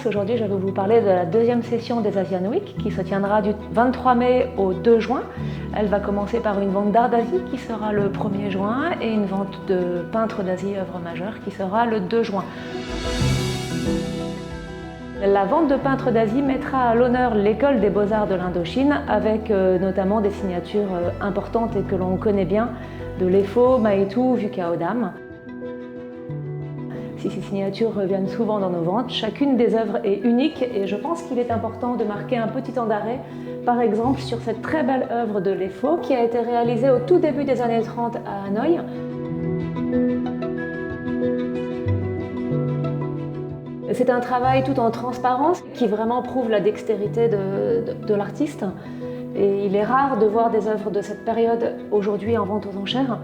Nice. Aujourd'hui, je vais vous parler de la deuxième session des Asian Week qui se tiendra du 23 mai au 2 juin. Elle va commencer par une vente d'art d'Asie qui sera le 1er juin et une vente de peintres d'Asie œuvres majeures qui sera le 2 juin. La vente de peintres d'Asie mettra à l'honneur l'école des beaux-arts de l'Indochine avec notamment des signatures importantes et que l'on connaît bien de Lefo, Maetu, Vukaodam. Si ces signatures reviennent souvent dans nos ventes, chacune des œuvres est unique et je pense qu'il est important de marquer un petit temps d'arrêt, par exemple sur cette très belle œuvre de Lefo qui a été réalisée au tout début des années 30 à Hanoï. C'est un travail tout en transparence qui vraiment prouve la dextérité de l'artiste. Et il est rare de voir des œuvres de cette période aujourd'hui en vente aux enchères.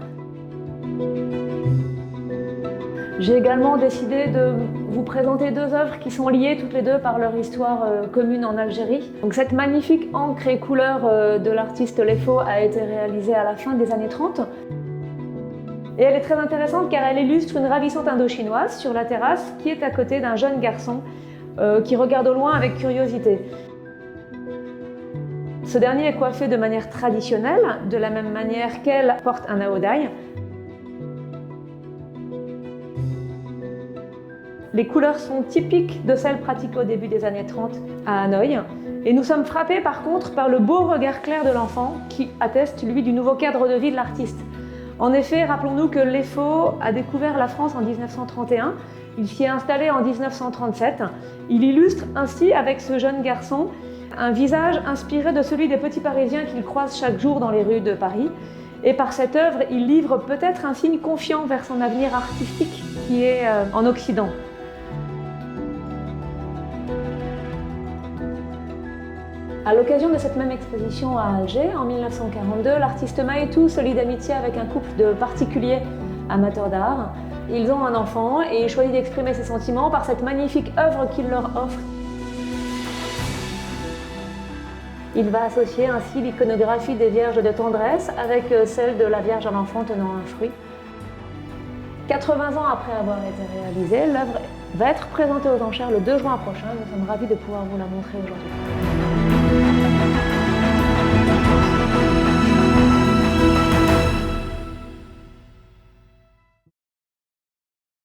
J'ai également décidé de vous présenter deux œuvres qui sont liées toutes les deux par leur histoire commune en Algérie. Donc cette magnifique encre et couleur de l'artiste Lefo a été réalisée à la fin des années 30. Et elle est très intéressante car elle illustre une ravissante Indochinoise sur la terrasse qui est à côté d'un jeune garçon qui regarde au loin avec curiosité. Ce dernier est coiffé de manière traditionnelle, de la même manière qu'elle porte un aodai. Les couleurs sont typiques de celles pratiquées au début des années 30 à Hanoï. Et nous sommes frappés par contre par le beau regard clair de l'enfant qui atteste lui du nouveau cadre de vie de l'artiste. En effet, rappelons-nous que Lefo a découvert la France en 1931, il s'y est installé en 1937. Il illustre ainsi avec ce jeune garçon un visage inspiré de celui des petits Parisiens qu'il croise chaque jour dans les rues de Paris. Et par cette œuvre, il livre peut-être un signe confiant vers son avenir artistique qui est en Occident. À l'occasion de cette même exposition à Alger, en 1942, l'artiste Maetu se lie d'amitié avec un couple de particuliers amateurs d'art. Ils ont un enfant et il choisit d'exprimer ses sentiments par cette magnifique œuvre qu'il leur offre. Il va associer ainsi l'iconographie des Vierges de tendresse avec celle de la Vierge à l'enfant tenant un fruit. 80 ans après avoir été réalisée, l'œuvre va être présentée aux enchères le 2 juin prochain. Nous sommes ravis de pouvoir vous la montrer aujourd'hui.